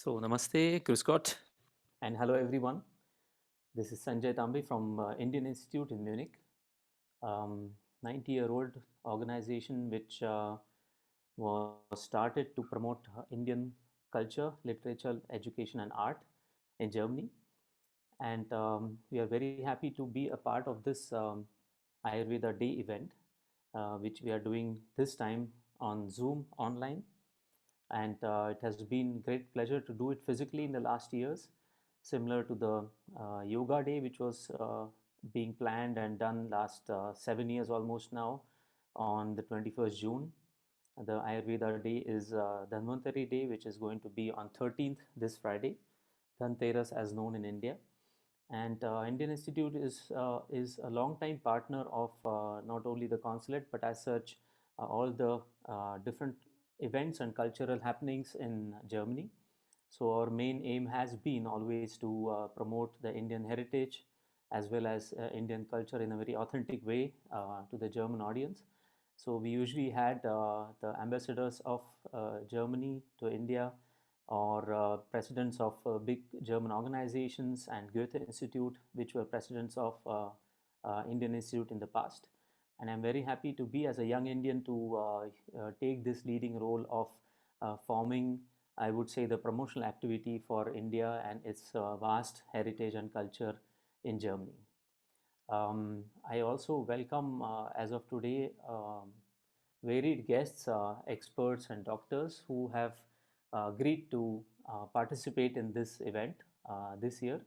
So, namaste, Grüß and hello everyone. This is Sanjay Tambi from Indian Institute in Munich, 90-year-old organization which was started to promote Indian culture, literature, education, and art in Germany. And we are very happy to be a part of this Ayurveda Day event, which we are doing this time on Zoom online, and it has been great pleasure to do it physically in the last years, similar to the yoga day which was being planned and done last 7 years almost now on the 21st June. The Ayurveda day is Dhanvantari day, which is going to be on 13th this Friday, Dhanteras as known in India. And Indian Institute is a long time partner of not only the consulate but as such all the different events and cultural happenings in Germany. So our main aim has been always to promote the Indian heritage as well as Indian culture in a very authentic way to the German audience. So we usually had the ambassadors of Germany to India, or presidents of big German organizations, and Goethe Institute, which were presidents of Indian Institute in the past. And I'm very happy to be, as a young Indian, to take this leading role of forming, I would say, the promotional activity for India and its vast heritage and culture in Germany. I also welcome, as of today, varied guests, experts, and doctors who have agreed to participate in this event this year,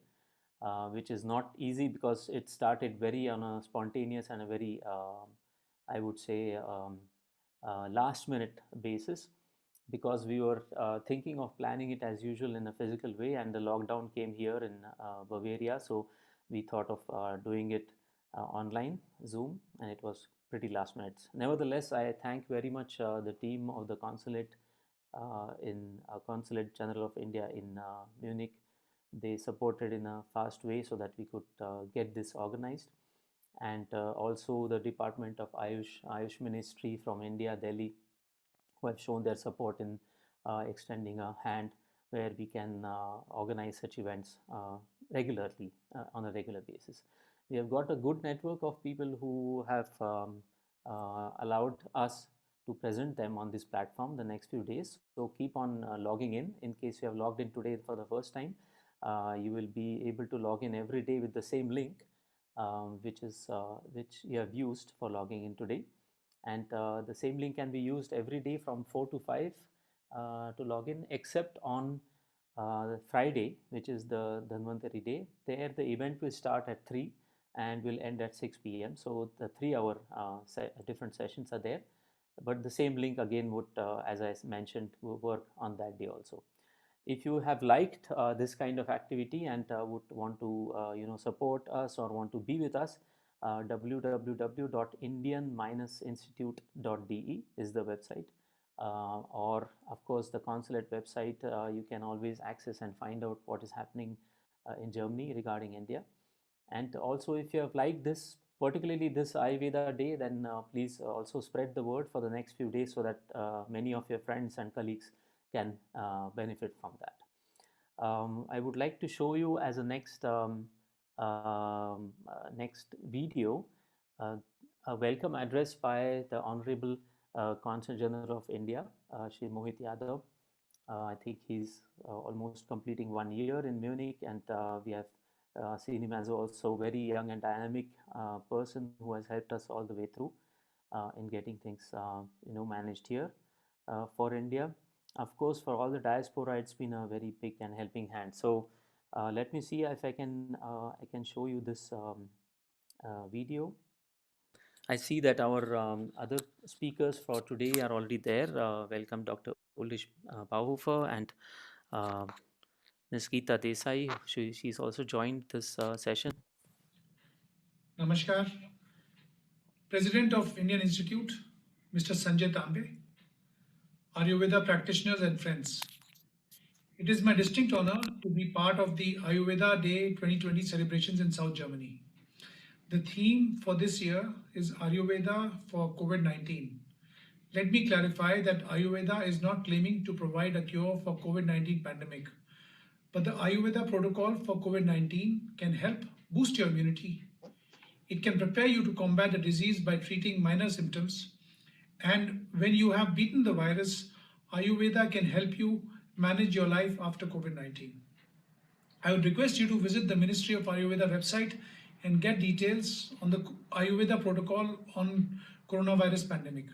which is not easy because it started very on a spontaneous and a very, I would say, last minute basis, because we were thinking of planning it as usual in a physical way, and the lockdown came here in Bavaria, so we thought of doing it online, Zoom, and it was pretty last minute. Nevertheless, I thank very much the team of the consulate in Consulate General of India in Munich. They supported in a fast way so that we could get this organized, and also the Department of AYUSH Ministry from India, Delhi, who have shown their support in extending a hand where we can organize such events regularly on a regular basis. We have got a good network of people who have allowed us to present them on this platform the next few days. So keep on logging in case you have logged in today for the first time. You will be able to log in every day with the same link, which you have used for logging in today. And the same link can be used every day from 4 to 5 to log in, except on Friday, which is the Dhanvantari day. There the event will start at 3 and will end at 6 p.m. So the 3-hour different sessions are there, but the same link again would, as I mentioned, work on that day also. If you have liked this kind of activity and would want to support us or want to be with us, www.indian-institute.de is the website, or of course the consulate website. You can always access and find out what is happening in Germany regarding India. And also, if you have liked this, particularly this Ayurveda day, then please also spread the word for the next few days so that many of your friends and colleagues can benefit from that. I would like to show you as a next video a welcome address by the Honorable Consul General of India, Shri Mohit Yadav. I think he's almost completing 1 year in Munich, and we have seen him as also very young and dynamic person who has helped us all the way through in getting things managed here for India. Of course, for all the diaspora, it's been a very big and helping hand. So let me see if I can show you this video. I see that our other speakers for today are already there. Welcome Dr. Ulrich Bauhofer and Ms. Gita Desai. She's also joined this session. Namaskar. President of Indian Institute, Mr. Sanjay Tambe, Ayurveda practitioners and friends. It is my distinct honor to be part of the Ayurveda Day 2020 celebrations in South Germany. The theme for this year is Ayurveda for COVID-19, Let me clarify that Ayurveda is not claiming to provide a cure for COVID-19 pandemic, but the Ayurveda protocol for COVID-19 can help boost your immunity. It can prepare you to combat the disease by treating minor symptoms. And when you have beaten the virus, Ayurveda can help you manage your life after COVID 19. I would request you to visit the Ministry of Ayurveda website and get details on the Ayurveda protocol on coronavirus pandemic.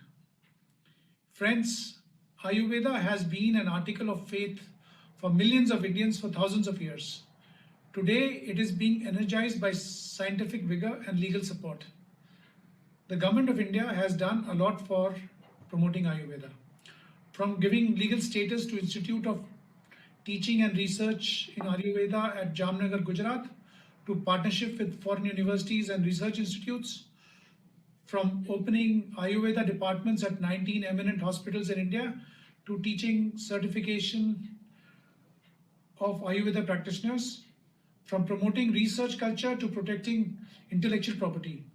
Friends, Ayurveda has been an article of faith for millions of Indians for thousands of years. Today, it is being energized by scientific vigor and legal support. The government of India has done a lot for promoting Ayurveda. From giving legal status to Institute of Teaching and Research in Ayurveda at Jamnagar, Gujarat, to partnership with foreign universities and research institutes, from opening Ayurveda departments at 19 eminent hospitals in India to teaching certification of Ayurveda practitioners, from promoting research culture to protecting intellectual property.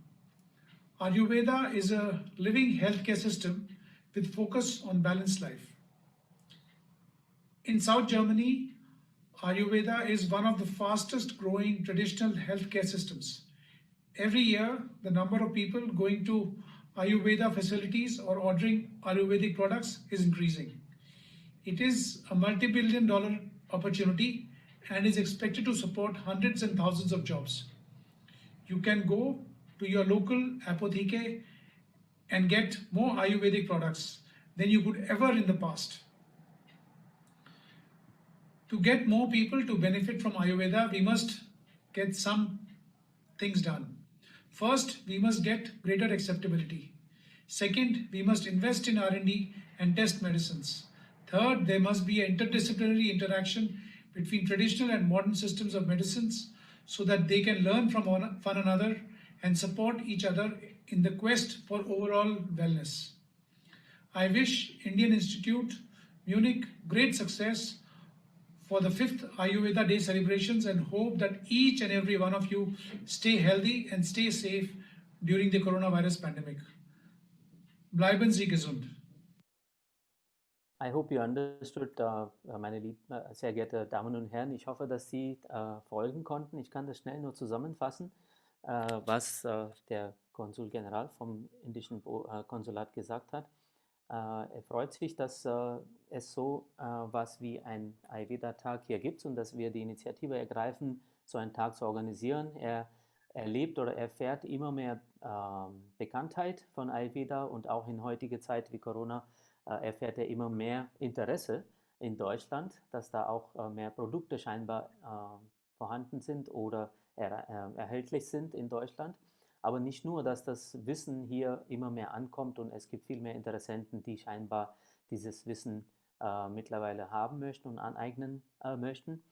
Ayurveda is a living healthcare system with focus on balanced life. In South Germany, Ayurveda is one of the fastest growing traditional healthcare systems. Every year, the number of people going to Ayurveda facilities or ordering Ayurvedic products is increasing. It is a multi-billion dollar opportunity and is expected to support hundreds and thousands of jobs. You can go to your local apotheke and get more Ayurvedic products than you could ever in the past. To get more people to benefit from Ayurveda, we must get some things done. First, we must get greater acceptability. Second, we must invest in R&D and test medicines. Third, there must be an interdisciplinary interaction between traditional and modern systems of medicines so that they can learn from one another and support each other in the quest for overall wellness. I wish Indian Institute, Munich, great success for the 5th Ayurveda Day celebrations and hope that each and every one of you stay healthy and stay safe during the coronavirus pandemic. Bleiben Sie gesund. I hope you understood, sehr geehrte Damen und Herren. Ich hoffe, dass Sie folgen konnten. Ich kann das schnell nur zusammenfassen, was der Konsul General vom indischen Konsulat gesagt hat. Er freut sich, dass es so was wie ein Ayurveda-Tag hier gibt und dass wir die Initiative ergreifen, so einen Tag zu organisieren. Er erlebt oder erfährt immer mehr Bekanntheit von Ayurveda und auch in heutiger Zeit wie Corona erfährt er immer mehr Interesse in Deutschland, dass da auch mehr Produkte scheinbar vorhanden sind oder erhältlich sind in Deutschland. Aber nicht nur, dass das Wissen hier immer mehr ankommt und es gibt viel mehr Interessenten, die scheinbar dieses Wissen mittlerweile haben möchten und aneignen möchten.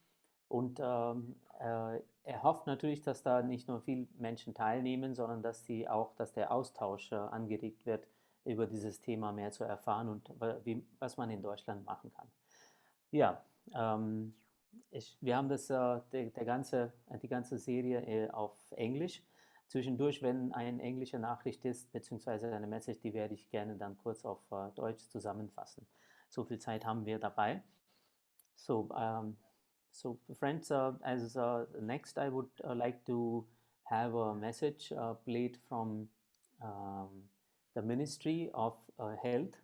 Und er hofft natürlich, dass da nicht nur viele Menschen teilnehmen, sondern dass der Austausch angeregt wird, über dieses Thema mehr zu erfahren und was man in Deutschland machen kann. Ja, wir haben die ganze Serie auf Englisch. Zwischendurch, wenn eine englische Nachricht ist, beziehungsweise eine Message, die werde ich gerne dann kurz auf Deutsch zusammenfassen. So viel Zeit haben wir dabei. So friends, as next I would like to have a message played from the Ministry of Health,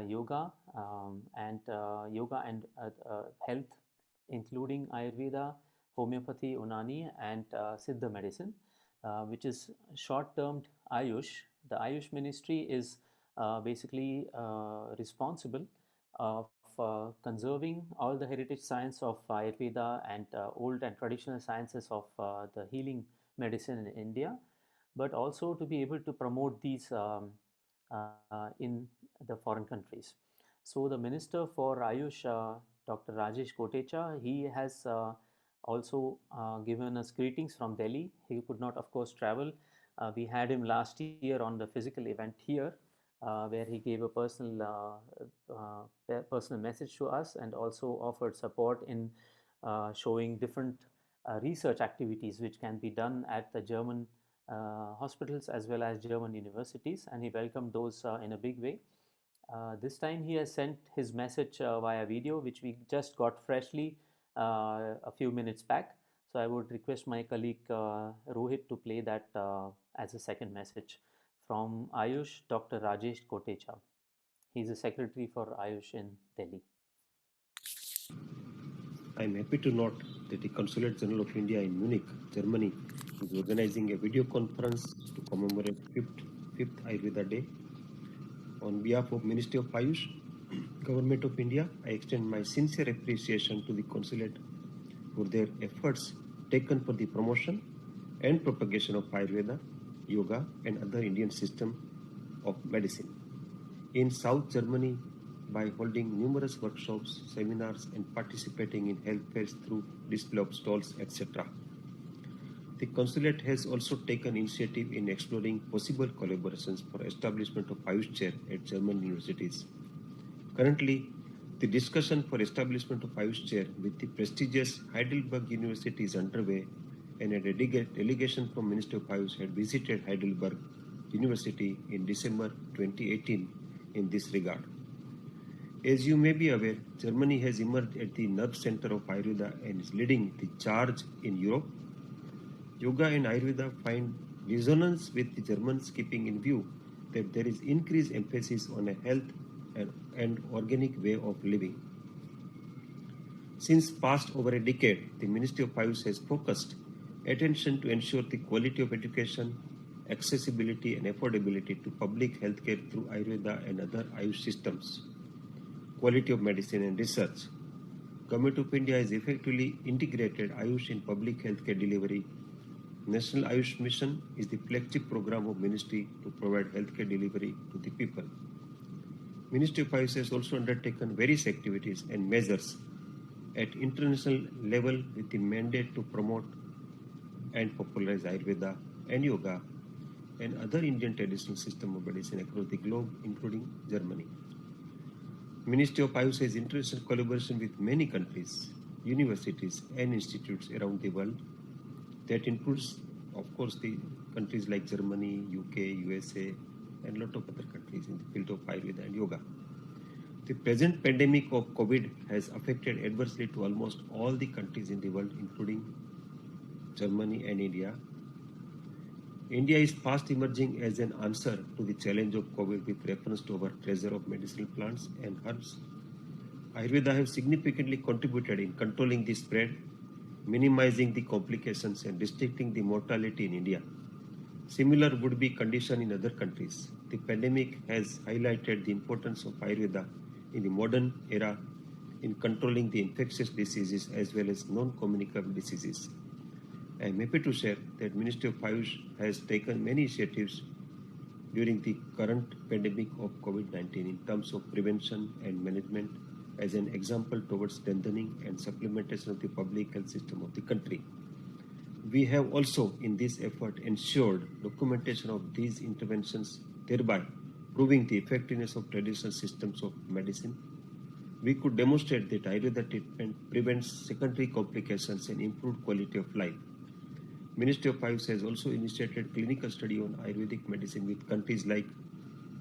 Yoga and Health, including Ayurveda, Homeopathy, Unani, and Siddha medicine, which is short-termed AYUSH. The AYUSH ministry is basically responsible for conserving all the heritage science of Ayurveda and old and traditional sciences of the healing medicine in India, but also to be able to promote these in the foreign countries. So the Minister for AYUSH, Dr. Rajesh Kotecha, he has also given us greetings from Delhi. He could not, of course, travel. We had him last year on the physical event here, where he gave a personal message to us and also offered support in showing different research activities which can be done at the German hospitals as well as German universities, and he welcomed those in a big way. This time he has sent his message via video, which we just got freshly a few minutes back. So I would request my colleague Rohit to play that as a second message from Ayush, Dr. Rajesh Kotecha. He's the secretary for Ayush in Delhi. I am happy to note that the Consulate General of India in Munich, Germany, is organizing a video conference to commemorate 5th Ayurveda Day. On behalf of Ministry of AYUSH, Government of India, I extend my sincere appreciation to the Consulate for their efforts taken for the promotion and propagation of Ayurveda, Yoga, and other Indian system of medicine. In South Germany, by holding numerous workshops, seminars, and participating in health fairs through display of stalls, etc. The Consulate has also taken initiative in exploring possible collaborations for establishment of AYUSH chair at German universities. Currently, the discussion for establishment of AYUSH chair with the prestigious Heidelberg University is underway, and a delegation from Ministry of AYUSH had visited Heidelberg University in December 2018 in this regard. As you may be aware, Germany has emerged at the nerve center of Ayurveda and is leading the charge in Europe. Yoga and Ayurveda find resonance with the Germans, keeping in view that there is increased emphasis on a health and organic way of living. Since past over a decade, the Ministry of AYUSH has focused attention to ensure the quality of education, accessibility and affordability to public healthcare through Ayurveda and other AYUSH systems, quality of medicine and research. Government of India has effectively integrated AYUSH in public healthcare delivery. National AYUSH Mission is the flagship program of Ministry to provide healthcare delivery to the people. Ministry of AYUSH has also undertaken various activities and measures at international level with the mandate to promote and popularize Ayurveda and Yoga and other Indian traditional system of medicine across the globe, including Germany. Ministry of AYUSH has international collaboration with many countries, universities and institutes around the world. That includes, of course, the countries like Germany, UK, USA, and a lot of other countries in the field of Ayurveda and Yoga. The present pandemic of COVID has affected adversely to almost all the countries in the world, including Germany and India. India is fast emerging as an answer to the challenge of COVID with reference to our treasure of medicinal plants and herbs. Ayurveda has significantly contributed in controlling the spread, minimizing the complications and restricting the mortality in India. Similar would be condition in other countries. The pandemic has highlighted the importance of Ayurveda in the modern era in controlling the infectious diseases as well as non-communicable diseases. I am happy to share that Ministry of AYUSH has taken many initiatives during the current pandemic of COVID-19 in terms of prevention and management as an example towards strengthening and supplementation of the public health system of the country. We have also in this effort ensured documentation of these interventions, thereby proving the effectiveness of traditional systems of medicine. We could demonstrate that Ayurveda treatment prevents secondary complications and improved quality of life. Ministry of AYUSH has also initiated clinical study on Ayurvedic medicine with countries like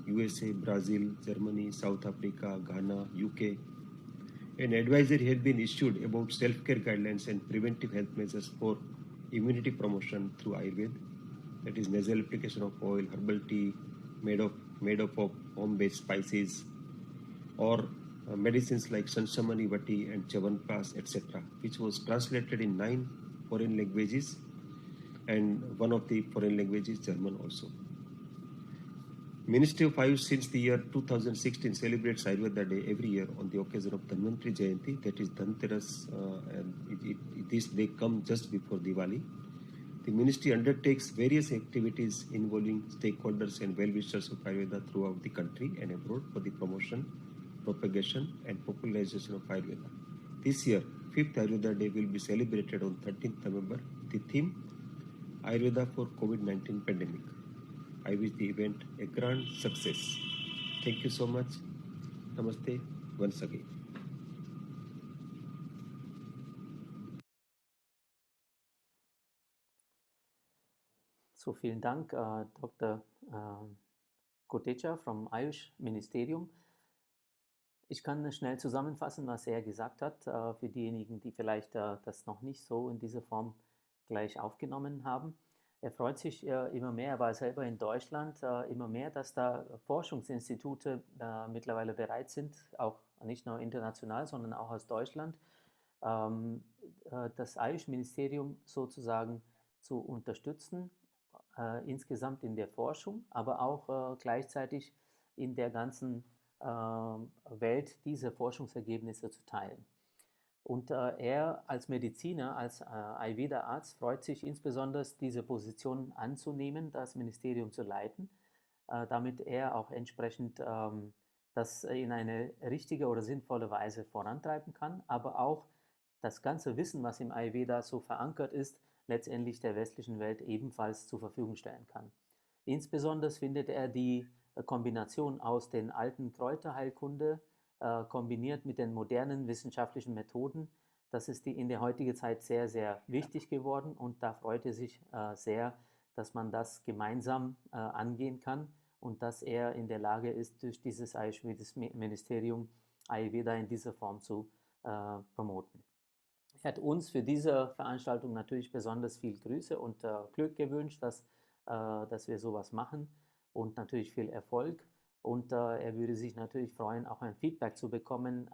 USA, Brazil, Germany, South Africa, Ghana, UK. An advisory has been issued about self-care guidelines and preventive health measures for immunity promotion through Ayurveda, that is nasal application of oil, herbal tea made up of home-based spices, or medicines like Sansamani Vati and Chavanpras, etc., which was translated in 9 foreign languages, and one of the foreign languages, German also. Ministry of AYUSH since the year 2016 celebrates Ayurveda Day every year on the occasion of Dhanvantri Jayanti, that is Dhanteras, and this day come just before Diwali. The ministry undertakes various activities involving stakeholders and well-wishers of Ayurveda throughout the country and abroad for the promotion, propagation and popularization of Ayurveda. This year, 5th Ayurveda Day will be celebrated on 13th November. The theme, Ayurveda for COVID-19 pandemic. I wish the event a grand success. Thank you so much. Namaste once again. So vielen Dank, Dr. Kotecha from Ayush Ministerium. Ich kann schnell zusammenfassen, was er gesagt hat, für diejenigen, die vielleicht das noch nicht so in dieser Form gleich aufgenommen haben. Er freut sich immer mehr, er war selber in Deutschland, immer mehr, dass da Forschungsinstitute mittlerweile bereit sind, auch nicht nur international, sondern auch aus Deutschland, das Ayush-Ministerium sozusagen zu unterstützen, insgesamt in der Forschung, aber auch gleichzeitig in der ganzen Welt diese Forschungsergebnisse zu teilen. Und er als Mediziner, als Ayurveda-Arzt freut sich insbesondere, diese Position anzunehmen, das Ministerium zu leiten, damit er auch entsprechend das in eine richtige oder sinnvolle Weise vorantreiben kann, aber auch das ganze Wissen, was im Ayurveda so verankert ist, letztendlich der westlichen Welt ebenfalls zur Verfügung stellen kann. Insbesondere findet er die Kombination aus den alten Kräuterheilkunde kombiniert mit den modernen wissenschaftlichen Methoden. Das ist in der heutigen Zeit sehr, sehr wichtig geworden und da freut er sich sehr, dass man das gemeinsam angehen kann und dass er in der Lage ist, durch dieses Ayurveda-Ministerium Ayurveda in dieser Form zu promoten. Er hat uns für diese Veranstaltung natürlich besonders viel Grüße und Glück gewünscht, dass wir sowas machen und natürlich viel Erfolg. Und er würde sich natürlich freuen, auch ein Feedback zu bekommen,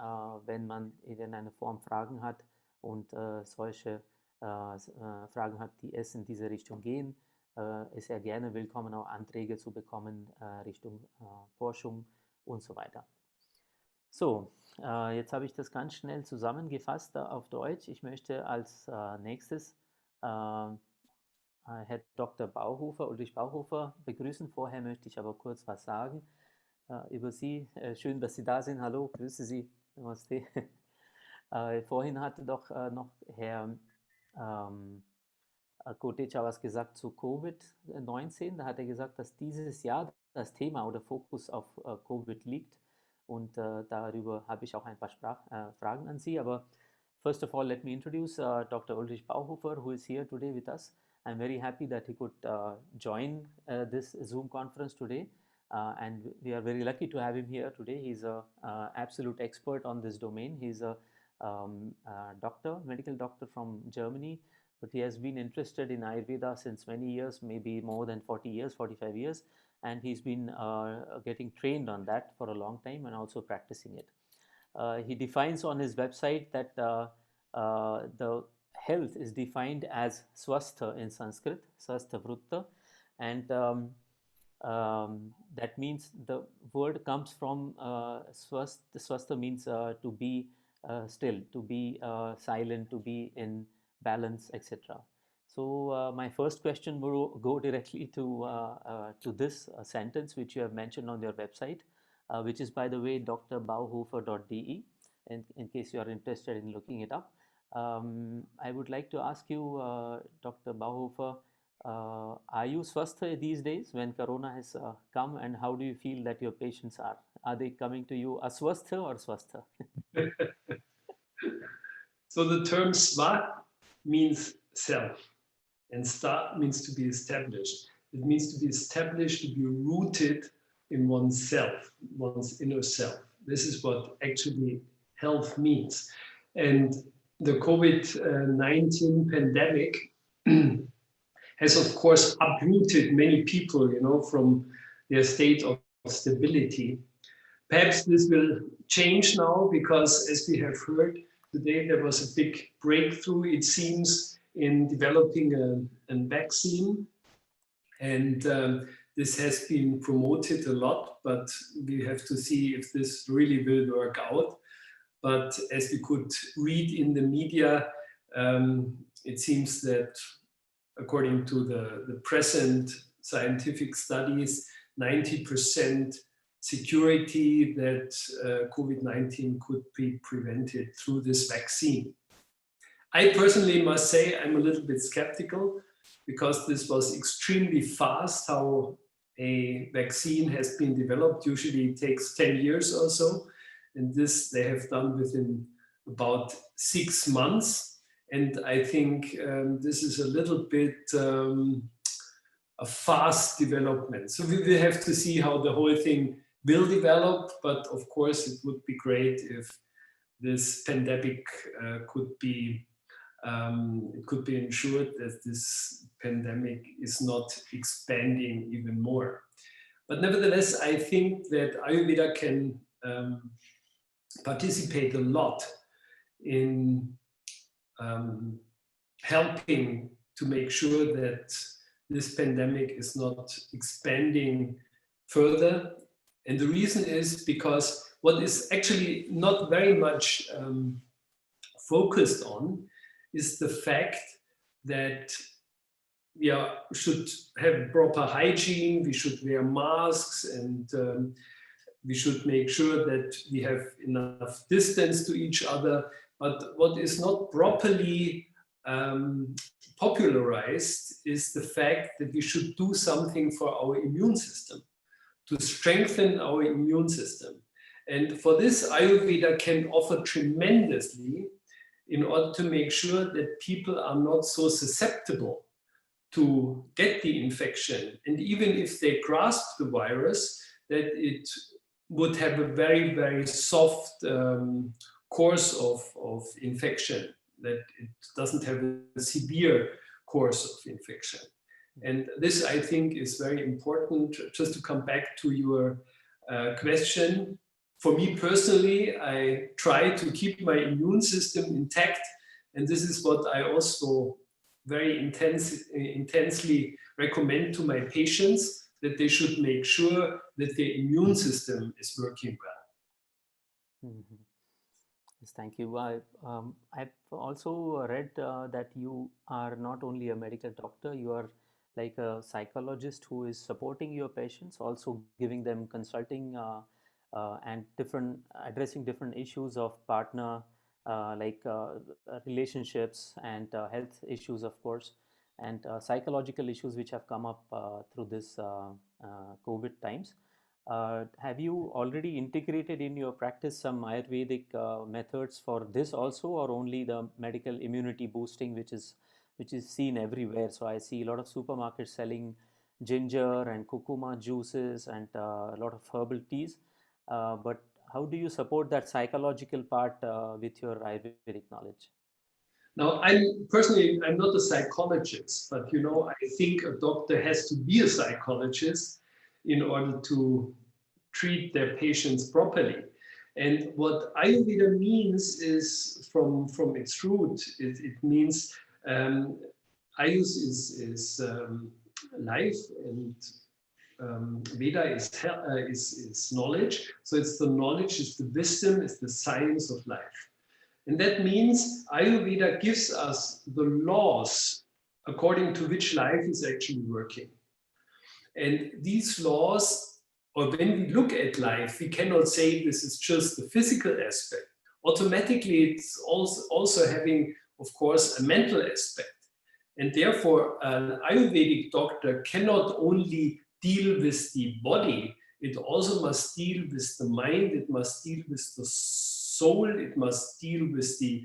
wenn man in irgendeiner Form Fragen hat und solche Fragen hat, die es in diese Richtung gehen. Ist er gerne willkommen, auch Anträge zu bekommen Richtung Forschung und so weiter. So, jetzt habe ich das ganz schnell zusammengefasst auf Deutsch. Ich möchte als nächstes Herr Dr. Bauhofer, Ulrich Bauhofer begrüßen. Vorher möchte ich aber kurz was sagen über Sie. Schön, dass Sie da sind. Hallo, grüße Sie. Namaste. Vorhin hatte doch noch Herr Kotecha was gesagt zu Covid-19. Da hat er gesagt, dass dieses Jahr das Thema oder Fokus auf Covid liegt. Und darüber habe ich auch ein paar Fragen an Sie. Aber first of all, let me introduce Dr. Ulrich Bauhofer, who is here today with us. I'm very happy that he could join this Zoom conference today. And we are very lucky to have him here today. He's an absolute expert on this domain. He's a doctor, medical doctor from Germany, but he has been interested in Ayurveda since many years, maybe more than 40 years, 45 years. And he's been getting trained on that for a long time and also practicing it. He defines on his website that the health is defined as Swastha in Sanskrit, Swastha Vrutta, and that means the word comes from Swastha. Swastha means to be still, to be silent, to be in balance, etc. So my first question will go directly to this sentence which you have mentioned on your website, which is, by the way, drbauhofer.de, in case you are interested in looking it up. I would like to ask you, Dr. Bauhofer, are you Swastha these days when Corona has come, and how do you feel that your patients are? Are they coming to you aswastha or swastha? So the term sva means self, and sta means to be established. It means to be established, to be rooted in oneself, one's inner self. This is what actually health means. And the COVID-19 pandemic has, of course, uprooted many people, from their state of stability. Perhaps this will change now because, as we have heard today, there was a big breakthrough, it seems, in developing a vaccine. And this has been promoted a lot, but we have to see if this really will work out. But as we could read in the media, it seems that according to the present scientific studies, 90% security that COVID-19 could be prevented through this vaccine. I personally must say I'm a little bit skeptical because this was extremely fast how a vaccine has been developed. Usually it takes 10 years or so, and this they have done within about 6 months. And I think this is a little bit a fast development. So we will have to see how the whole thing will develop, but of course it would be great if this pandemic could be ensured that this pandemic is not expanding even more. But nevertheless, I think that Ayurveda can participate a lot in helping to make sure that this pandemic is not expanding further. And the reason is because what is actually not very much focused on is the fact that we should have proper hygiene, we should wear masks, and we should make sure that we have enough distance to each other. But what is not properly popularized is the fact that we should do something for our immune system, to strengthen our immune system. And for this, Ayurveda can offer tremendously in order to make sure that people are not so susceptible to get the infection. And even if they grasp the virus, that it would have a very, very soft course of infection, that it doesn't have a severe course of infection. And this, I think, is very important. Just to come back to your question, for me personally, I try to keep my immune system intact. And this is what I also very intensely recommend to my patients, that they should make sure that their immune system is working well. Mm-hmm. Yes, thank you. I've also read that you are not only a medical doctor, you are like a psychologist who is supporting your patients, also giving them consulting and addressing different issues of partner, relationships and health issues, of course, and psychological issues which have come up through this COVID times. Have you already integrated in your practice some Ayurvedic methods for this also, or only the medical immunity boosting, which is seen everywhere? So I see a lot of supermarkets selling ginger and curcuma juices and a lot of herbal teas. But how do you support that psychological part with your Ayurvedic knowledge? Now, I'm not a psychologist, but I think a doctor has to be a psychologist in order to treat their patients properly. And what Ayurveda means is, from its root, it means Ayush is life, and Veda is knowledge. So it's the knowledge, it's the wisdom, it's the science of life. And that means Ayurveda gives us the laws according to which life is actually working. And these laws, or when we look at life, we cannot say this is just the physical aspect. Automatically, it's also having, of course, a mental aspect. And therefore, an Ayurvedic doctor cannot only deal with the body, it also must deal with the mind, it must deal with the soul, it must deal with the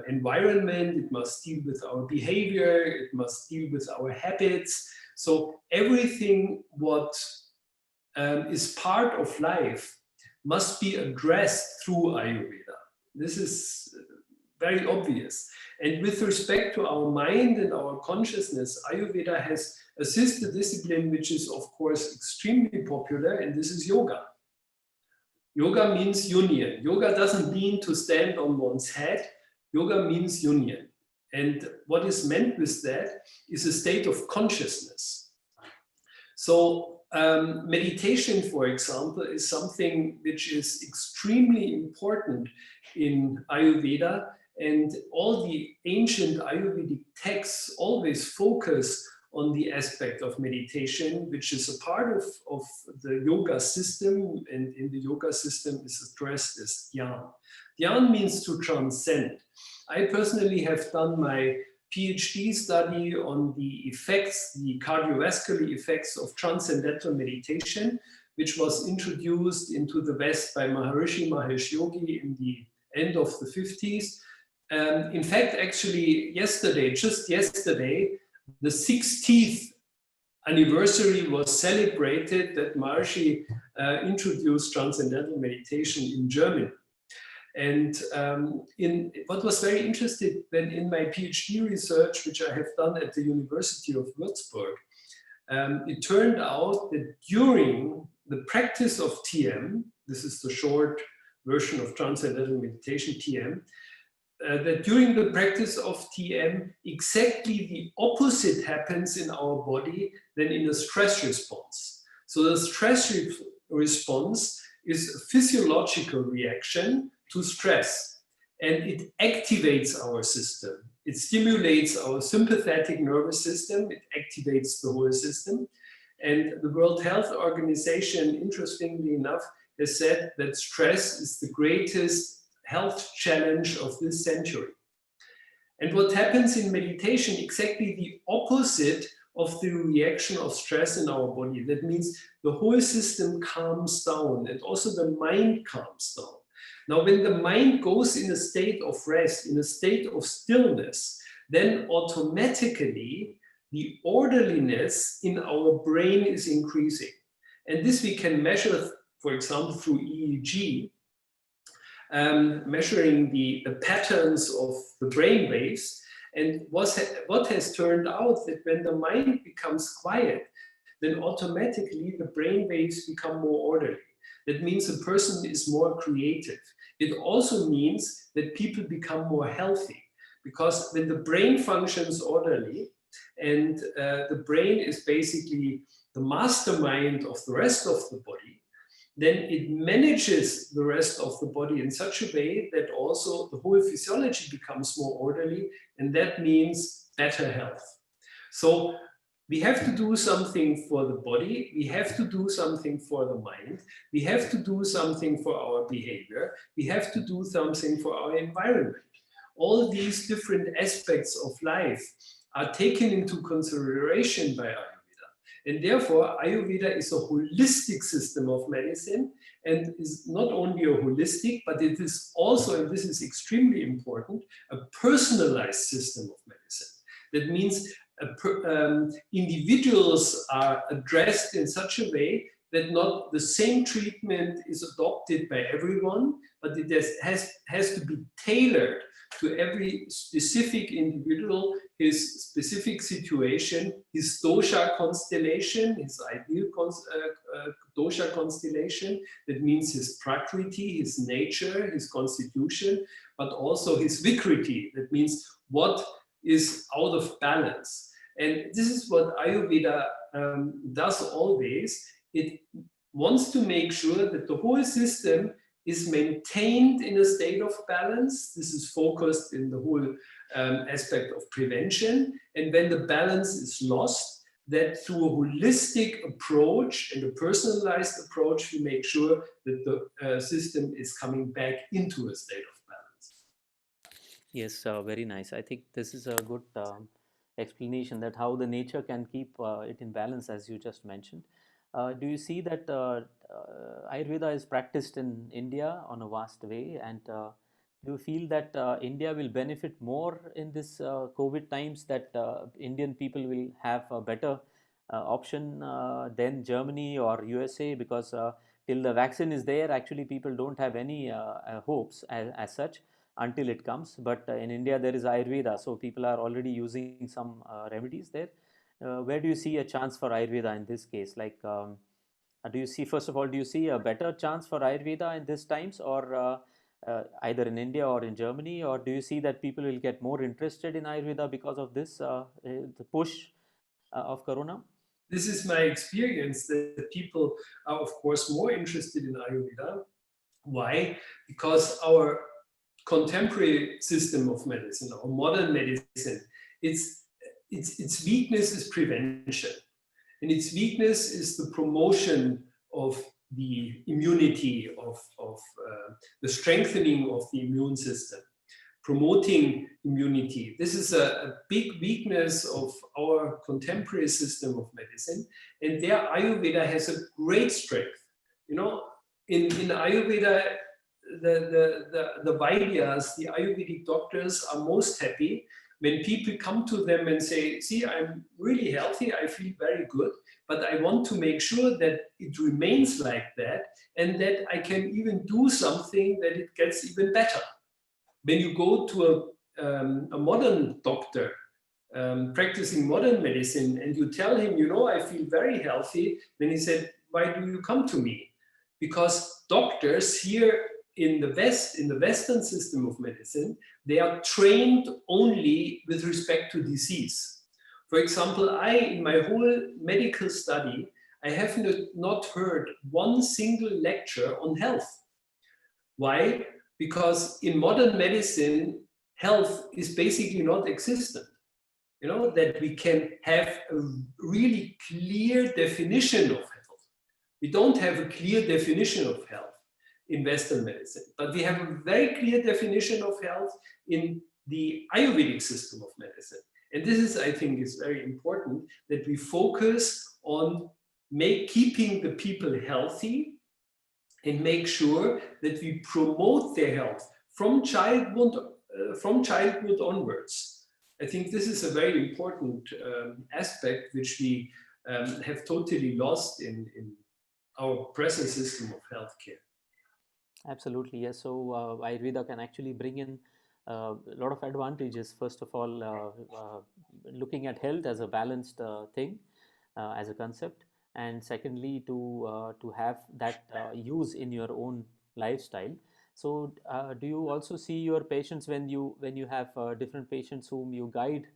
environment, it must deal with our behavior, it must deal with our habits. So everything what is part of life must be addressed through Ayurveda. This is very obvious. And with respect to our mind and our consciousness, Ayurveda has a sister discipline which is, of course, extremely popular, and this is yoga. Yoga means union. Yoga doesn't mean to stand on one's head. Yoga means union. And what is meant with that is a state of consciousness. So meditation, for example, is something which is extremely important in Ayurveda, and all the ancient Ayurvedic texts always focus on the aspect of meditation, which is a part of the yoga system, and in the yoga system is addressed as dhyan. Dhyan means to transcend. I personally have done my PhD study on the effects, the cardiovascular effects of transcendental meditation, which was introduced into the West by Maharishi Mahesh Yogi in the end of the 50s. In fact, actually, just yesterday, the 60th anniversary was celebrated that Maharishi introduced transcendental meditation in Germany. And what was very interesting then in my PhD research, which I have done at the University of Würzburg, it turned out that during the practice of TM, this is the short version of Transcendental Meditation, TM, that during the practice of TM, exactly the opposite happens in our body than in a stress response. So the stress response is a physiological reaction to stress, and it activates our system. It stimulates our sympathetic nervous system, it activates the whole system. And the World Health Organization, interestingly enough, has said that stress is the greatest health challenge of this century. And what happens in meditation, exactly the opposite of the reaction of stress in our body. That means the whole system calms down, and also the mind calms down. Now, when the mind goes in a state of rest, in a state of stillness, then automatically the orderliness in our brain is increasing. And this we can measure, for example, through EEG, measuring the patterns of the brain waves. And what has turned out that when the mind becomes quiet, then automatically the brain waves become more orderly. That means a person is more creative. It also means that people become more healthy, because when the brain functions orderly, and the brain is basically the mastermind of the rest of the body, then it manages the rest of the body in such a way that also the whole physiology becomes more orderly, and that means better health. So we have to do something for the body, we have to do something for the mind, we have to do something for our behavior, we have to do something for our environment. All these different aspects of life are taken into consideration by Ayurveda. And therefore, Ayurveda is a holistic system of medicine, and is not only a holistic, but it is also, and this is extremely important, a personalized system of medicine. That means individuals are addressed in such a way that not the same treatment is adopted by everyone, but it has to be tailored to every specific individual, his specific situation, his dosha constellation, his ideal dosha constellation. That means his prakriti, his nature, his constitution, but also his vikriti. That means what is out of balance. And this is what Ayurveda does always. It wants to make sure that the whole system is maintained in a state of balance. This is focused in the whole aspect of prevention. And when the balance is lost, that through a holistic approach and a personalized approach, we make sure that the system is coming back into a state of balance. Yes, very nice. I think this is a good explanation that how the nature can keep it in balance, as you just mentioned. Do you see that Ayurveda is practiced in India on a vast way, and do you feel that India will benefit more in this COVID times, that Indian people will have a better option than Germany or USA, because till the vaccine is there, actually people don't have any hopes as such until it comes. But in India there is Ayurveda, so people are already using some remedies there. Where do you see a chance for Ayurveda in this case? Like, do you see, first of all, do you see a better chance for Ayurveda in these times, or either in India or in Germany, or do you see that people will get more interested in Ayurveda because of this, the push of Corona? This is my experience, that people are, of course, more interested in Ayurveda. Why? Because our contemporary system of medicine, or modern medicine, its weakness is prevention, and its weakness is the promotion of the immunity, of the strengthening of the immune system, promoting immunity. This is a big weakness of our contemporary system of medicine, and there Ayurveda has a great strength. You know, in Ayurveda, the Vaidyas, the Ayurvedic doctors, are most happy When people come to them and say, see, I'm really healthy, I feel very good, but I want to make sure that it remains like that and that I can even do something that it gets even better. When you go to a modern doctor practicing modern medicine and you tell him, you know, I feel very healthy, then he said, why do you come to me? Because doctors here in the West, in the Western system of medicine, they are trained only with respect to disease. For example, in my whole medical study, I have not heard one single lecture on health. Why? Because in modern medicine, health is basically not existent. You know, that we can have a really clear definition of health. We don't have a clear definition of health in Western medicine, but we have a very clear definition of health in the Ayurvedic system of medicine. And this is, I think, is very important, that we focus on keeping the people healthy and make sure that we promote their health from childhood onwards. I think this is a very important aspect which we have totally lost in our present system of healthcare. Absolutely, yes. So Ayurveda can actually bring in a lot of advantages. First of all, looking at health as a balanced thing, as a concept, and secondly, to have that use in your own lifestyle. So, do you also see your patients when you have different patients whom you guide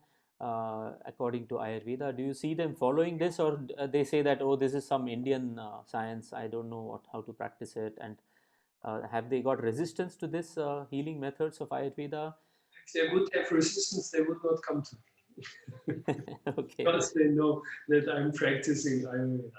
according to Ayurveda? Do you see them following this, or they say that, oh, this is some Indian science, I don't know how to practice it, and have they got resistance to this healing methods of Ayurveda? If they would have resistance, they would not come to me. Okay. Because they know that I'm practicing Ayurveda.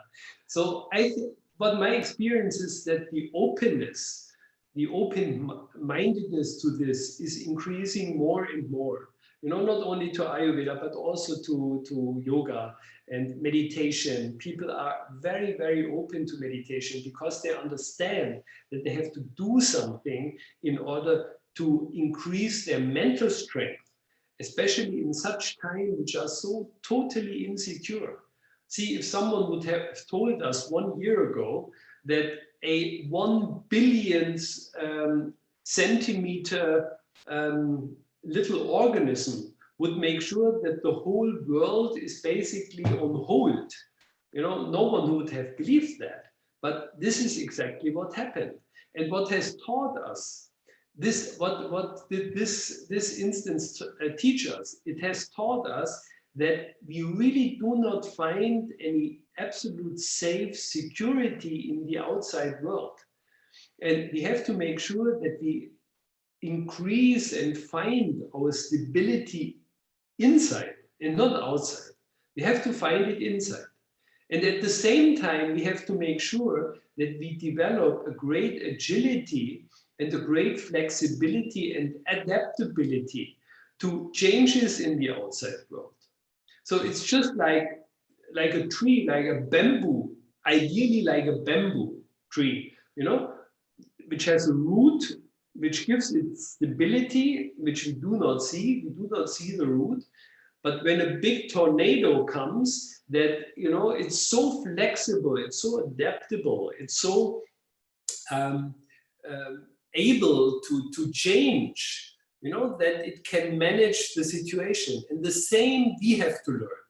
So I think, but my experience is that the openness, the open-mindedness to this is increasing more and more. You know, not only to Ayurveda, but also to yoga and meditation. People are very, very open to meditation because they understand that they have to do something in order to increase their mental strength, especially in such times which are so totally insecure. See, if someone would have told us 1 year ago that a 1 billionth centimeter little organism would make sure that the whole world is basically on hold, you know, no one would have believed that. But this is exactly what happened. And what has taught us this, what did this instance teach us? It has taught us that we really do not find any absolute safe security in the outside world. And we have to make sure that we increase and find our stability inside and not outside. We have to find it inside. And at the same time, we have to make sure that we develop a great agility and a great flexibility and adaptability to changes in the outside world. So it's just like a tree, like a bamboo, ideally like a bamboo tree, you know, which has a root, which gives it stability, which we do not see. We do not see the root. But when a big tornado comes, that, you know, it's so flexible, it's so adaptable, it's so able to change, you know, that it can manage the situation. And the same we have to learn,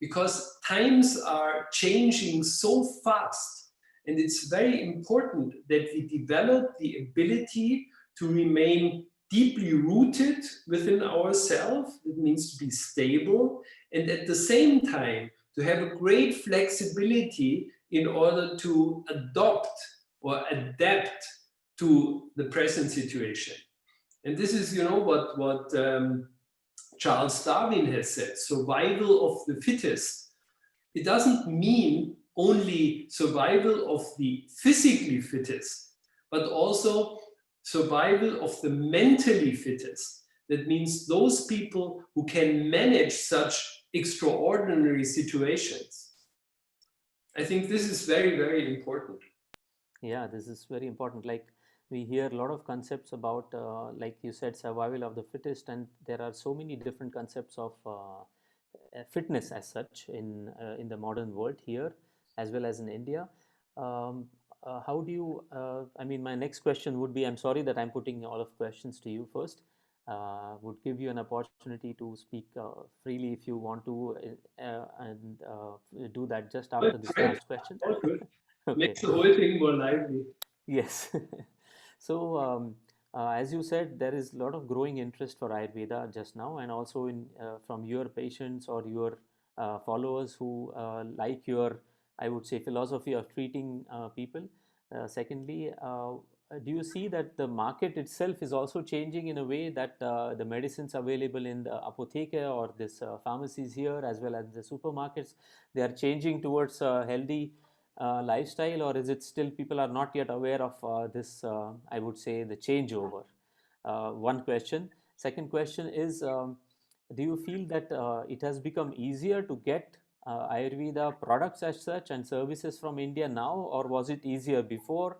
because times are changing so fast. And it's very important that we develop the ability to remain deeply rooted within ourselves. It means to be stable, and at the same time to have a great flexibility in order to adopt or adapt to the present situation. And this is, you know, what Charles Darwin has said, survival of the fittest. It doesn't mean only survival of the physically fittest, but also survival of the mentally fittest. That means those people who can manage such extraordinary situations. I think this is very, very important. Yeah, this is very important. Like we hear a lot of concepts about, like you said, survival of the fittest, and there are so many different concepts of fitness as such in the modern world here as well as in India. How do you? I mean, my next question would be. I'm sorry that I'm putting all of questions to you first. Would give you an opportunity to speak freely if you want to, and do that just after this Right. last question. All good. Okay. Makes the whole thing more lively. Yes. So, as you said, there is a lot of growing interest for Ayurveda just now, and also in from your patients or your followers who like your, I would say, philosophy of treating people. Secondly, do you see that the market itself is also changing in a way that the medicines available in the apotheke or this pharmacies here as well as the supermarkets, they are changing towards healthy lifestyle, or is it still people are not yet aware of this, I would say, the changeover? One question. Second question is, do you feel that it has become easier to get Ayurveda products as such and services from India now, or was it easier before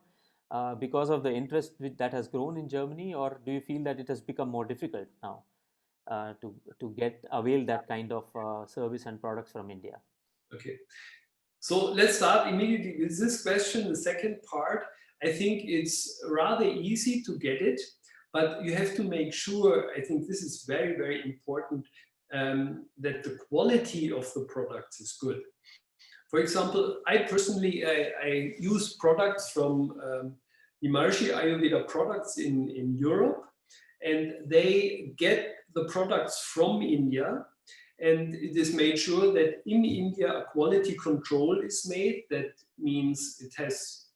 because of the interest that has grown in Germany, or do you feel that it has become more difficult now to get avail that kind of service and products from India? Okay. So let's start immediately with this question. The second part, I think it's rather easy to get it, but you have to make sure, I think this is very, very important, that the quality of the products is good. For example, I personally, I use products from Imarshi Ayurveda products in Europe, and they get the products from India, and it is made sure that in India a quality control is made. That means it has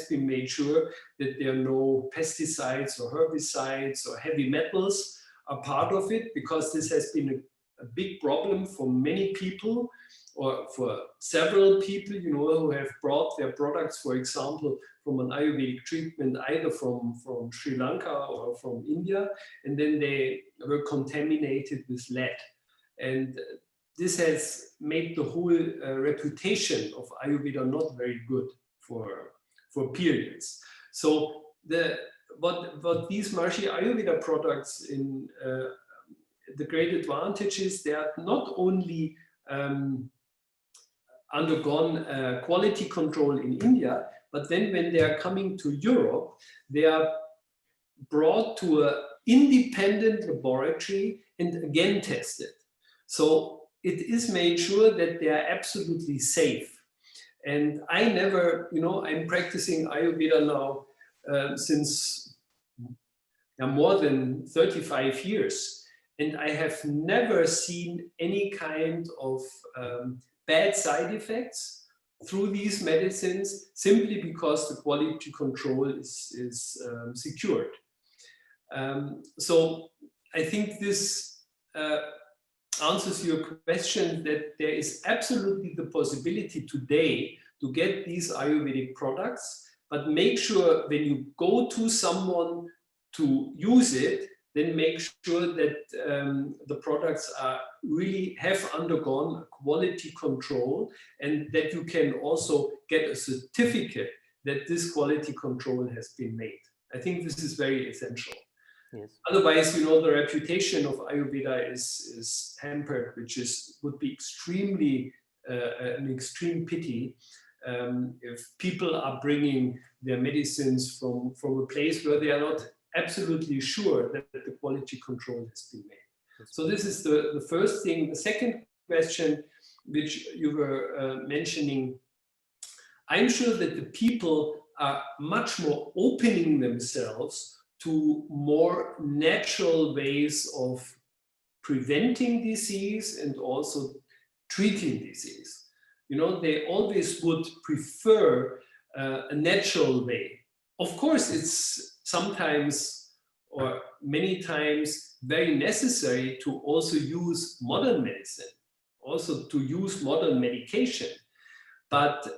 been made sure that there are no pesticides or herbicides or heavy metals are part of it, because this has been a big problem for many people, or for several people, who have brought their products, for example, from an Ayurvedic treatment, either from Sri Lanka or from India, and then they were contaminated with lead. And this has made the whole reputation of Ayurveda not very good for periods. So what these Maharishi Ayurveda products in the great advantage is they are not only undergone quality control in India, but then when they are coming to Europe, they are brought to an independent laboratory and again tested. So it is made sure that they are absolutely safe. And I never, I'm practicing Ayurveda now since more than 35 years. And I have never seen any kind of bad side effects through these medicines, simply because the quality control is secured. So I think this answers your question, that there is absolutely the possibility today to get these Ayurvedic products, but make sure when you go to someone to use it, then make sure that the products are really have undergone quality control, and that you can also get a certificate that this quality control has been made. I think this is very essential. Yes. Otherwise, the reputation of Ayurveda is hampered, which would be extremely an extreme pity if people are bringing their medicines from a place where they are not absolutely sure that the quality control has been made. So this is the first thing. The second question, which you were mentioning, I'm sure that the people are much more opening themselves to more natural ways of preventing disease and also treating disease. They always would prefer a natural way. Of course, it's sometimes or many times very necessary to also use modern medicine, also to use modern medication. But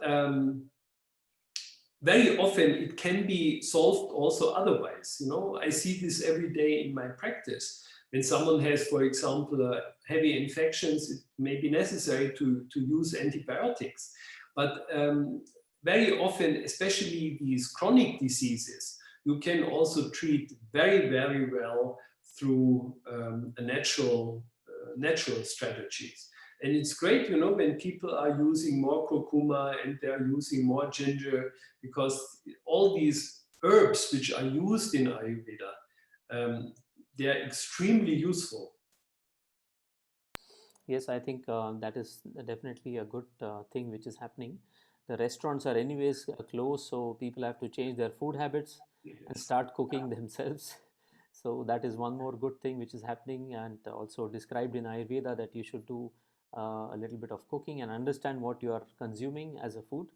very often it can be solved also otherwise. I see this every day in my practice. When someone has, for example, heavy infections, it may be necessary to use antibiotics. But very often, especially these chronic diseases, you can also treat very, very well through natural strategies. And it's great, you know, when people are using more curcuma and they're using more ginger, because all these herbs which are used in Ayurveda, they're extremely useful. Yes, I think that is definitely a good thing which is happening. The restaurants are anyways closed, so people have to change their food habits and start cooking themselves. So that is one more good thing which is happening, and also described in Ayurveda that you should do a little bit of cooking and understand what you are consuming as a food.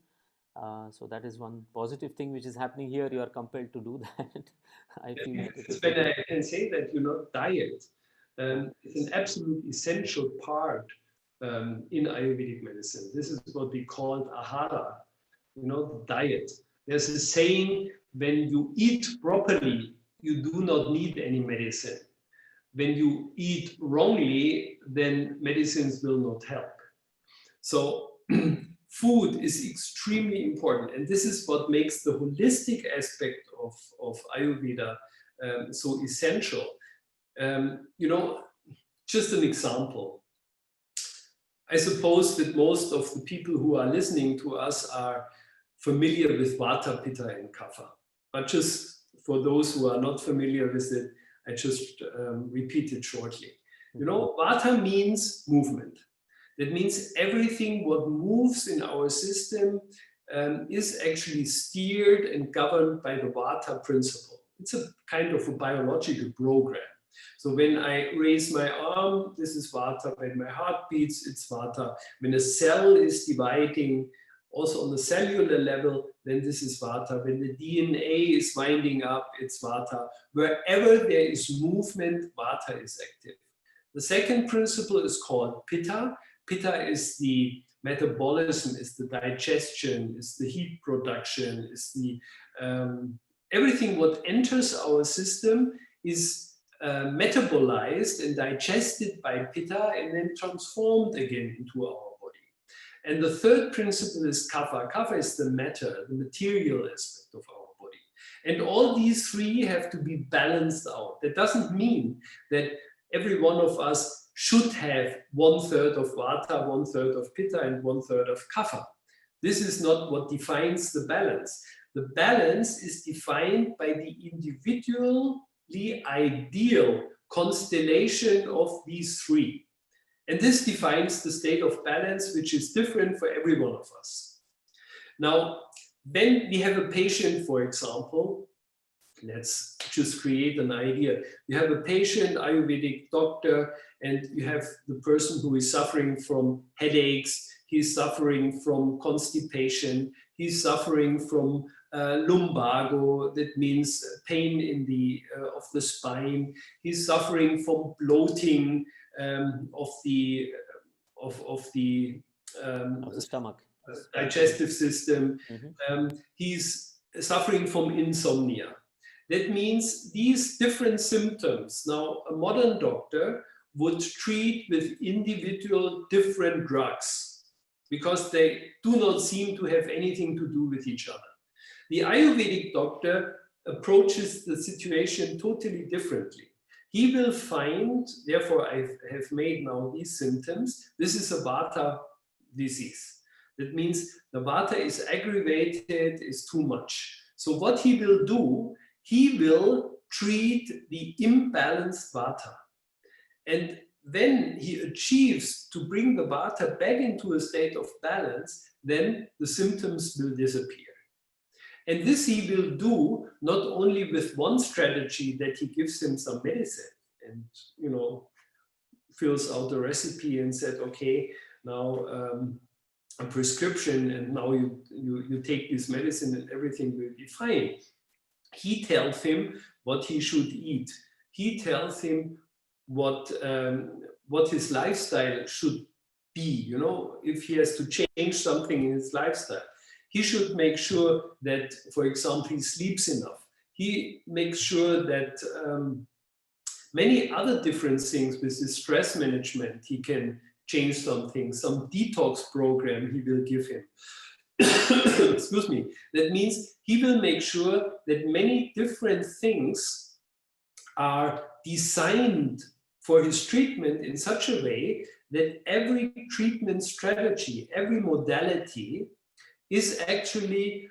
So that is one positive thing which is happening here. You are compelled to do that. I feel that it is. When I can say that, you know, diet is an absolute essential part in Ayurvedic medicine. This is what we call ahara, you know, diet. There's a saying, when you eat properly, you do not need any medicine. When you eat wrongly, then medicines will not help. So food is extremely important. And this is what makes the holistic aspect of Ayurveda so essential. You know, just an example. I suppose that most of the people who are listening to us are familiar with Vata, Pitta, and Kapha. But just for those who are not familiar with it, I just repeat it shortly. You know, Vata means movement. That means everything what moves in our system is actually steered and governed by the Vata principle. It's a kind of a biological program. So when I raise my arm, this is Vata. When my heart beats, it's Vata. When a cell is dividing, also on the cellular level, then this is Vata. When the DNA is winding up, it's Vata. Wherever there is movement, Vata is active. The second principle is called Pitta. Pitta is the metabolism, is the digestion, is the heat production, is the everything what enters our system is metabolized and digested by Pitta and then transformed again into our body. And the third principle is Kapha. Kapha is the matter, the material aspect of our body. And all these three have to be balanced out. That doesn't mean that every one of us should have 1/3 of Vata, 1/3 of Pitta, and 1/3 of Kapha. This is not what defines the balance. The balance is defined by the individually ideal constellation of these three. And this defines the state of balance, which is different for every one of us. Now, when we have a patient, for example, let's just create an idea. You have a patient, Ayurvedic doctor, and you have the person who is suffering from headaches, he's suffering from constipation, he's suffering from lumbago, that means pain in the of the spine. He's suffering from bloating of the stomach, digestive system. He's suffering from insomnia. That means these different symptoms. Now, a modern doctor would treat with individual different drugs because they do not seem to have anything to do with each other. The Ayurvedic doctor approaches the situation totally differently. He will find, therefore I have made now these symptoms, this is a Vata disease. That means the Vata is aggravated, is too much. So what he will do, he will treat the imbalanced Vata. And when he achieves to bring the Vata back into a state of balance, then the symptoms will disappear. And this he will do not only with one strategy that he gives him some medicine and, you know, fills out the recipe and said, okay, now a prescription, and now you take this medicine and everything will be fine. He tells him what he should eat. He tells him what his lifestyle should be, you know, if he has to change something in his lifestyle. He should make sure that, for example, he sleeps enough. He makes sure that many other different things with his stress management, he can change something, some detox program he will give him. excuse me, that means he will make sure that many different things are designed for his treatment in such a way that every treatment strategy, every modality is actually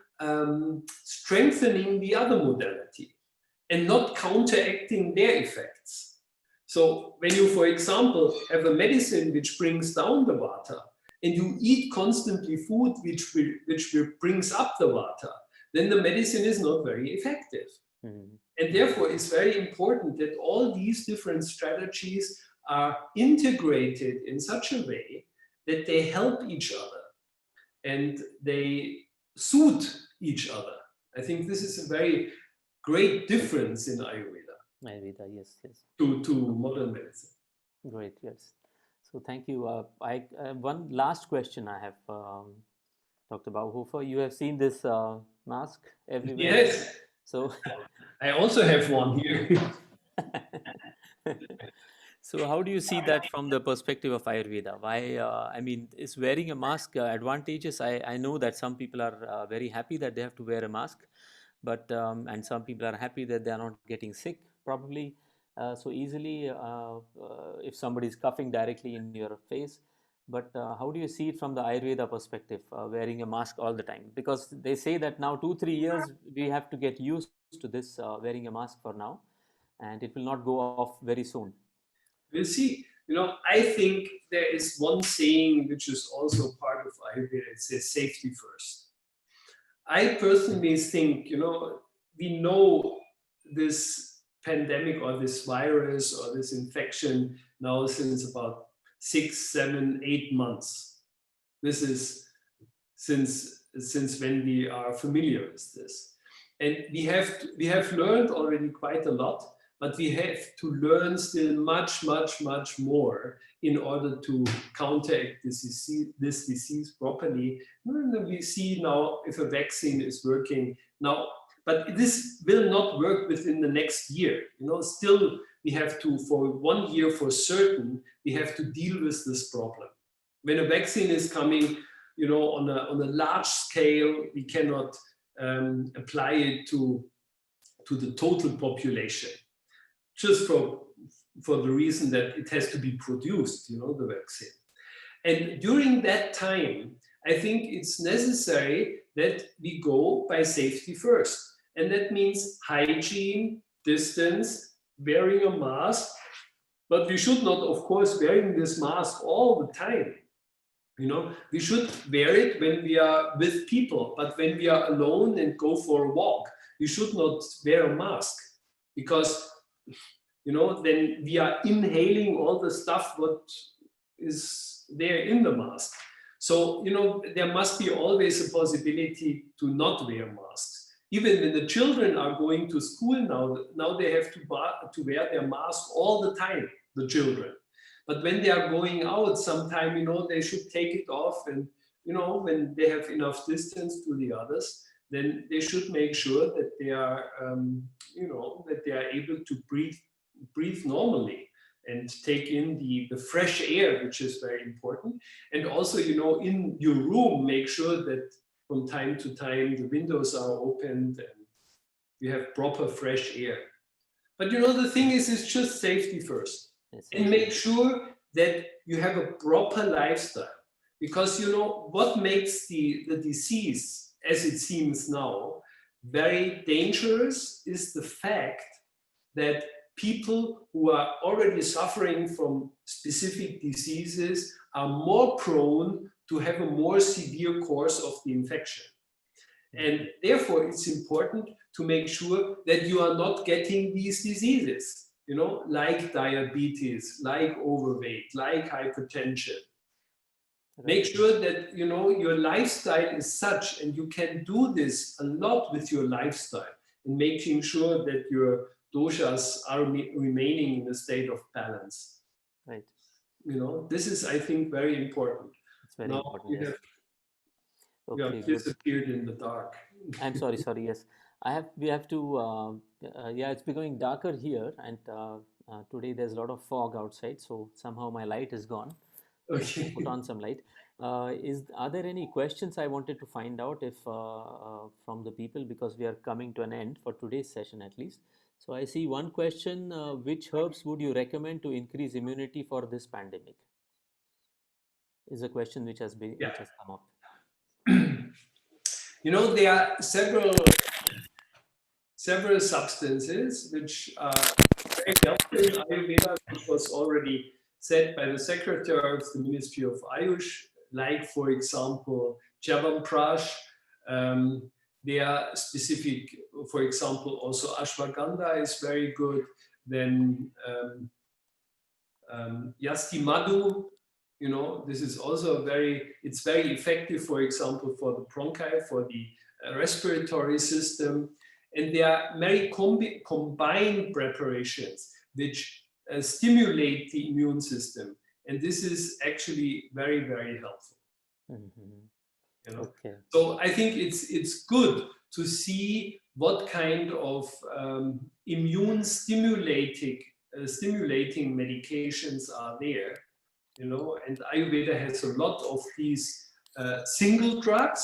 strengthening the other modality and not counteracting their effects. So when you, for example, have a medicine which brings down the vata, and you eat constantly food which brings up the vata, then the medicine is not very effective. Mm-hmm. And therefore, it's very important that all these different strategies are integrated in such a way that they help each other and they suit each other. I think this is a very great difference in Ayurveda. Ayurveda, yes, yes. To modern medicine. Great, yes. So thank you. One last question I have, Dr. Bauhofer. You have seen this mask everywhere. Yes. So I also have one here. So how do you see that from the perspective of Ayurveda? Why, I mean, is wearing a mask advantageous? I know that some people are very happy that they have to wear a mask, but and some people are happy that they are not getting sick probably so easily if somebody is coughing directly in your face. But how do you see it from the Ayurveda perspective, wearing a mask all the time? Because they say that now 2-3 years we have to get used to this wearing a mask for now, and it will not go off very soon. We'll see. I think there is one saying which is also part of Ayurveda. It says safety first. I personally think, we know this pandemic or this virus or this infection now since about 6, 7, 8 months. This is since when we are familiar with this. And we have learned already quite a lot, but we have to learn still much, much, much more in order to counteract this disease properly. And we see now if a vaccine is working now, but this will not work within the next year. Still we have to, for 1 year for certain, we have to deal with this problem. When a vaccine is coming, on a large scale, we cannot apply it to the total population, just for the reason that it has to be produced, the vaccine. And during that time, I think it's necessary that we go by safety first. And that means hygiene, distance, wearing a mask. But we should not, of course, wearing this mask all the time. We should wear it when we are with people, but when we are alone and go for a walk, we should not wear a mask, because then we are inhaling all the stuff what is there in the mask. So, there must be always a possibility to not wear masks. Even when the children are going to school now they have to wear their mask all the time, the children. But when they are going out sometime, they should take it off, and, when they have enough distance to the others, then they should make sure that they are, that they are able to breathe normally and take in the fresh air, which is very important. And also, in your room, make sure that from time to time the windows are opened and you have proper fresh air. But the thing is, it's just safety first. And make sure that you have a proper lifestyle. Because, what makes the disease, as it seems now, very dangerous is the fact that people who are already suffering from specific diseases are more prone to have a more severe course of the infection. And therefore, it's important to make sure that you are not getting these diseases, like diabetes, like overweight, like hypertension. Make sure that, your lifestyle is such, and you can do this a lot with your lifestyle, in making sure that your doshas are remaining in a state of balance. Right. This is, I think, very important. It's very now important. Yes. We have disappeared in the dark. I'm sorry. Yes, we have to. Yeah, it's becoming darker here, and today there's a lot of fog outside, so somehow my light is gone. Okay. put on some light. Are there any questions I wanted to find out if from the people, because we are coming to an end for today's session at least. So I see one question: which herbs would you recommend to increase immunity for this pandemic? Is a question Yeah. which has come up. There are several substances which are very helpful in Ayurveda, which was already said by the Secretary of the Ministry of AYUSH, like, for example, Chyawanprash. They are specific, for example, also ashwagandha is very good. Then Yasti Madhu, this is also it's very effective, for example, for the bronchi, for the respiratory system. And there are very combined preparations which stimulate the immune system. And this is actually very, very helpful. Okay. So I think it's good to see what kind of immune stimulating medications are there, and Ayurveda has a lot of these single drugs,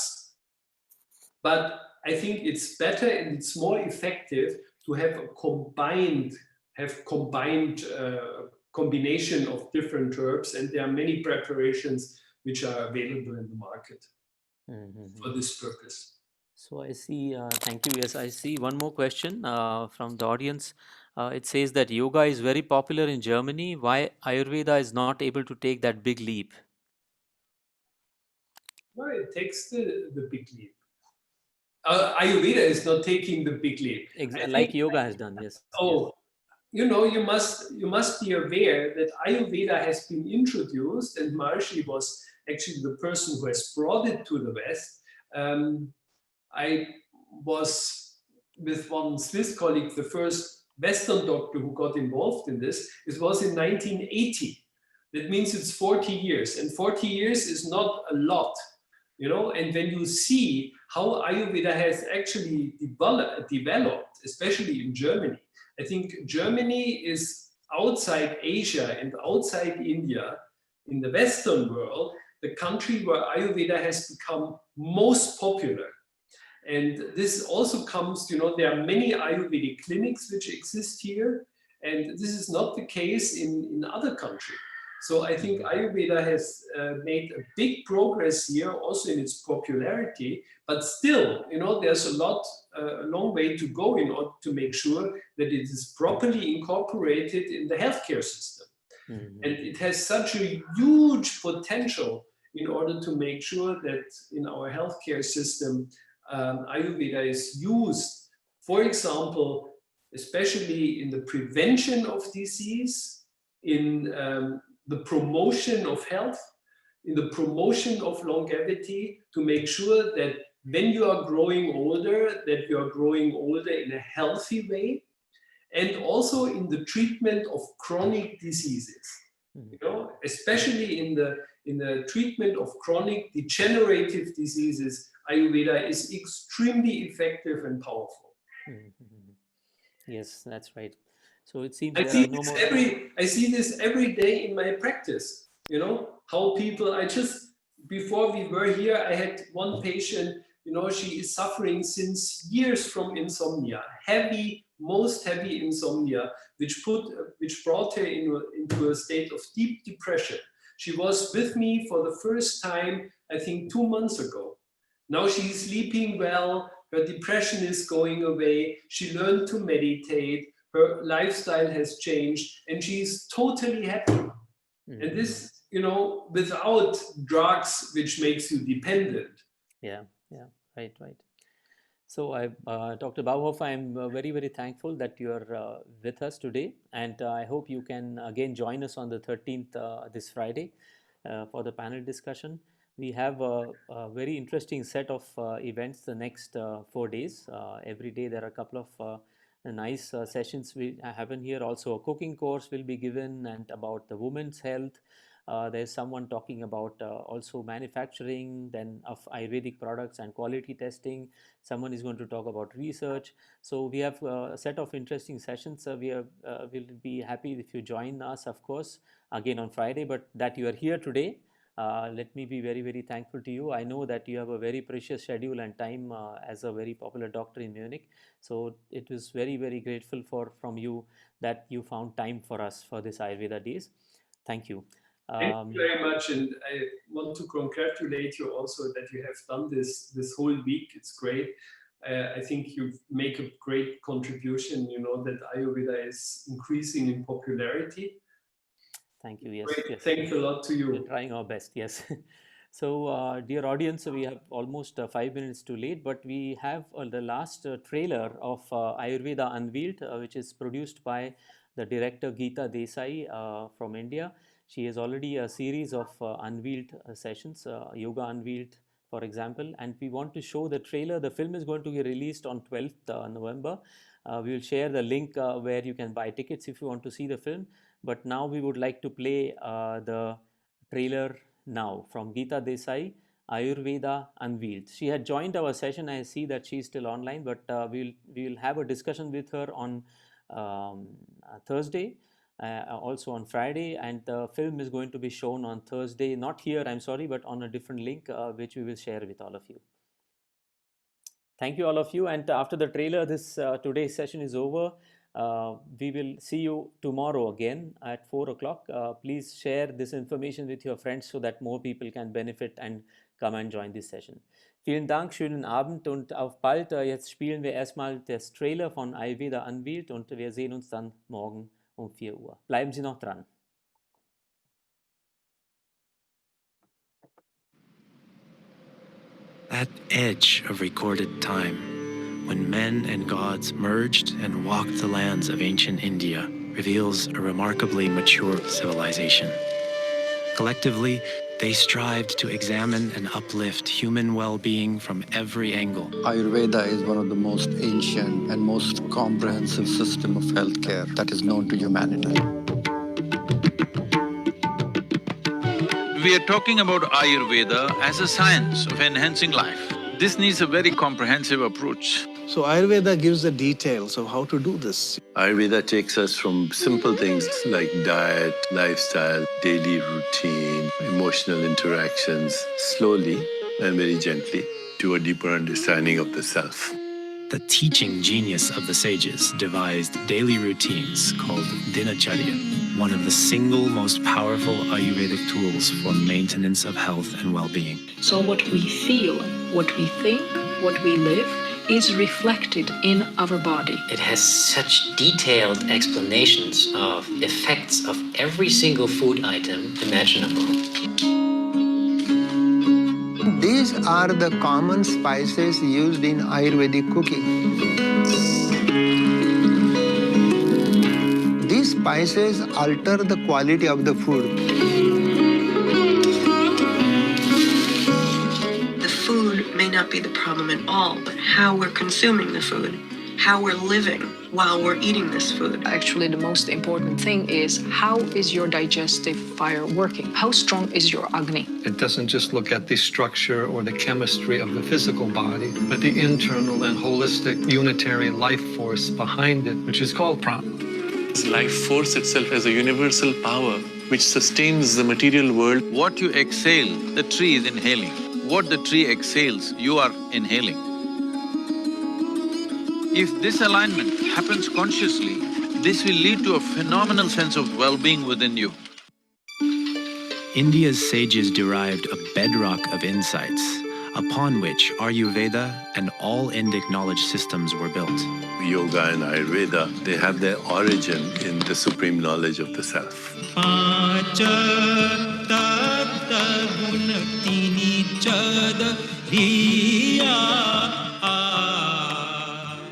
but I think it's better and it's more effective to have a combination of different herbs, and there are many preparations which are available in the market for this purpose. So I see, thank you. Yes, I see one more question from the audience. It says that yoga is very popular in Germany. Why Ayurveda is not able to take that big leap? No, it takes the big leap. Ayurveda is not taking the big leap. Like yoga has done, yes. Oh, you must be aware that Ayurveda has been introduced, and Maharishi was actually the person who has brought it to the West. I was with one Swiss colleague, the first Western doctor who got involved in this. It was in 1980. That means it's 40 years, and 40 years is not a lot, And when you see how Ayurveda has actually developed, especially in Germany, I think Germany is outside Asia and outside India, in the Western world, the country where Ayurveda has become most popular. And this also comes, there are many Ayurvedic clinics which exist here, and this is not the case in other countries. So I think Ayurveda has made a big progress here, also in its popularity, but still, there's a long way to go in order to make sure that it is properly incorporated in the healthcare system. And it has such a huge potential in order to make sure that in our healthcare system, Ayurveda is used, for example, especially in the prevention of disease, in the promotion of health, in the promotion of longevity, to make sure that when you are growing older, that you are growing older in a healthy way, and also in the treatment of chronic diseases. Especially in the treatment of chronic degenerative diseases, Ayurveda is extremely effective and powerful. Yes, that's right. So it seems I see this every day in my practice. How people. Before we were here, I had one patient. She is suffering since years from insomnia, most heavy insomnia, which brought her into a state of deep depression. She was with me for the first time, I think, 2 months ago. Now she's sleeping well, her depression is going away, she learned to meditate, her lifestyle has changed, and she's totally happy. And this, without drugs, which makes you dependent. Yeah, right. So, Dr. Bauhofer, I'm very, very thankful that you are with us today, and I hope you can again join us on the 13th this Friday for the panel discussion. We have a very interesting set of events the next 4 days. Every day there are a couple of nice sessions we happen here. Also, a cooking course will be given and about the women's health. There's someone talking about also manufacturing, then of Ayurvedic products and quality testing. Someone is going to talk about research. So we have a set of interesting sessions. We'll be happy if you join us, of course, again on Friday, but that you are here today. Let me be very, very thankful to you. I know that you have a very precious schedule and time as a very popular doctor in Munich. So it was very, very grateful from you that you found time for us for this Ayurveda Days. Thank you. Thank you very much, and I want to congratulate you also that you have done this whole week. It's great. I think you make a great contribution. You know that Ayurveda is increasing in popularity. Thank you. Yes, great. yes. Thanks a lot to you. We're trying our best. Yes. So, dear audience, we have almost 5 minutes too late, but we have the last trailer of Ayurveda Unveiled, which is produced by the director Gita Desai from India. She has already a series of unveiled sessions, Yoga Unveiled, for example, and we want to show the trailer. The film is going to be released on 12th November. We will share the link where you can buy tickets if you want to see the film. But now we would like to play the trailer now from Gita Desai, Ayurveda Unveiled. She had joined our session. I see that she's still online, but we'll have a discussion with her on Thursday, also on Friday, and the film is going to be shown on Thursday, not here, I'm sorry, but on a different link, which we will share with all of you. Thank you all of you, and after the trailer, this today's session is over. We will see you tomorrow again at 4 o'clock. Please share this information with your friends so that more people can benefit and come and join this session. Vielen Dank, schönen Abend und auf bald. Jetzt spielen wir erstmal das Trailer von Ayurveda Unveiled und wir sehen uns dann morgen um 4 Uhr. Bleiben Sie noch dran. That edge of recorded time, when men and gods merged and walked the lands of ancient India, reveals a remarkably mature civilization. Collectively, they strived to examine and uplift human well-being from every angle. Ayurveda is one of the most ancient and most comprehensive system of healthcare that is known to humanity. We are talking about Ayurveda as a science of enhancing life. This needs a very comprehensive approach. So Ayurveda gives the details of how to do this. Ayurveda takes us from simple things like diet, lifestyle, daily routine, emotional interactions, slowly and very gently to a deeper understanding of the self. The teaching genius of the sages devised daily routines called Dinacharya, one of the single most powerful Ayurvedic tools for maintenance of health and well-being. So what we feel, what we think, what we live is reflected in our body. It has such detailed explanations of effects of every single food item imaginable. These are the common spices used in Ayurvedic cooking. These spices alter the quality of the food. The food may not be the problem at all, but how we're consuming the food, how we're living while we're eating this food. Actually, the most important thing is how is your digestive fire working? How strong is your Agni? It doesn't just look at the structure or the chemistry of the physical body, but the internal and holistic unitary life force behind it, which is called prana. This life force itself as a universal power which sustains the material world. What you exhale, the tree is inhaling. What the tree exhales, you are inhaling. If this alignment happens consciously, this will lead to a phenomenal sense of well-being within you. India's sages derived a bedrock of insights, upon which Ayurveda and all Indic knowledge systems were built. Yoga and Ayurveda, they have their origin in the supreme knowledge of the self.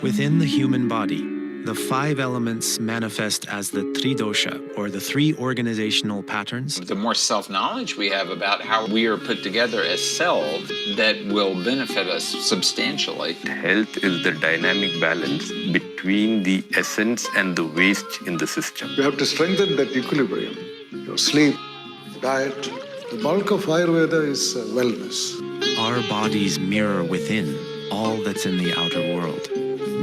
Within the human body, the 5 elements manifest as the Tridosha, or the 3 organizational patterns. The more self-knowledge we have about how we are put together as cells, that will benefit us substantially. Health is the dynamic balance between the essence and the waste in the system. You have to strengthen that equilibrium. Your sleep, diet. The bulk of Ayurveda is wellness. Our bodies mirror within all that's in the outer world.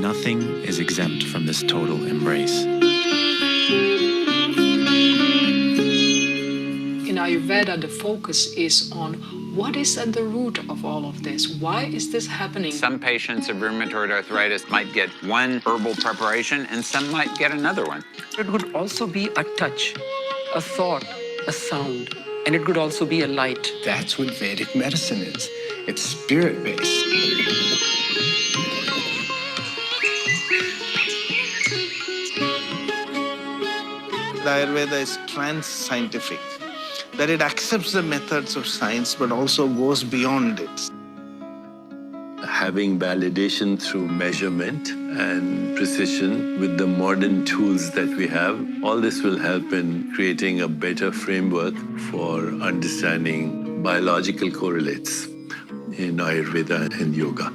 Nothing is exempt from this total embrace. In Ayurveda, the focus is on what is at the root of all of this. Why is this happening? Some patients of rheumatoid arthritis might get one herbal preparation and some might get another one. It could also be a touch, a thought, a sound, and it could also be a light. That's what Vedic medicine is. It's spirit-based. The Ayurveda is trans-scientific, that it accepts the methods of science but also goes beyond it. Having validation through measurement and precision with the modern tools that we have, all this will help in creating a better framework for understanding biological correlates in Ayurveda and yoga.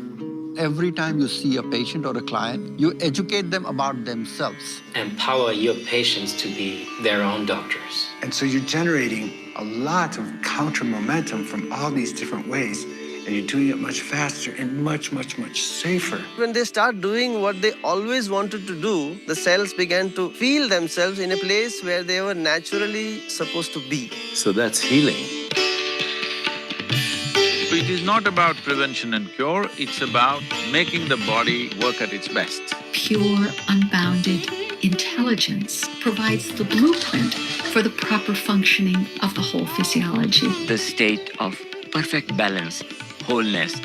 Every time you see a patient or a client, you educate them about themselves. Empower your patients to be their own doctors. And so you're generating a lot of counter momentum from all these different ways, and you're doing it much faster and much, much, much safer. When they start doing what they always wanted to do, the cells began to feel themselves in a place where they were naturally supposed to be. So that's healing. So it is not about prevention and cure, it's about making the body work at its best. Pure, unbounded intelligence provides the blueprint for the proper functioning of the whole physiology. The state of perfect balance, wholeness,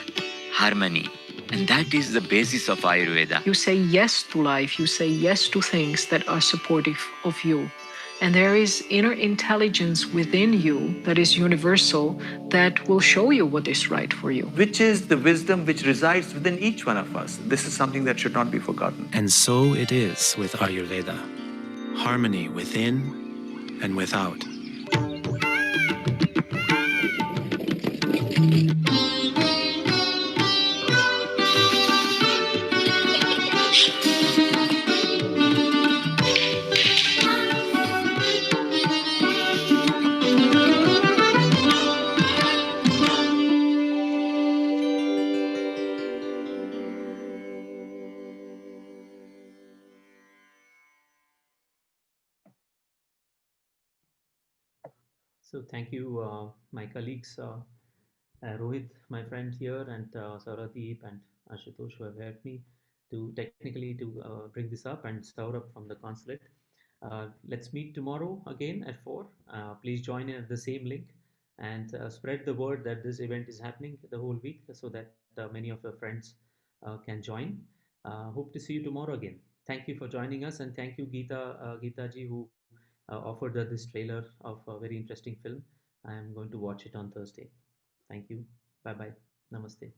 harmony. And that is the basis of Ayurveda. You say yes to life, you say yes to things that are supportive of you. And there is inner intelligence within you that is universal that will show you what is right for you. Which is the wisdom which resides within each one of us. This is something that should not be forgotten. And so it is with Ayurveda. Harmony within and without. So thank you, my colleagues, Rohit, my friend here, and Sauradeep and Ashutosh who have helped me to technically to bring this up, and Saurabh from the consulate. Let's meet tomorrow again at 4. Please join in at the same link and spread the word that this event is happening the whole week so that many of your friends can join. Hope to see you tomorrow again. Thank you for joining us, and thank you, Gita ji, who offered this trailer of a very interesting film. I am going to watch it on Thursday. Thank you. Bye bye. Namaste.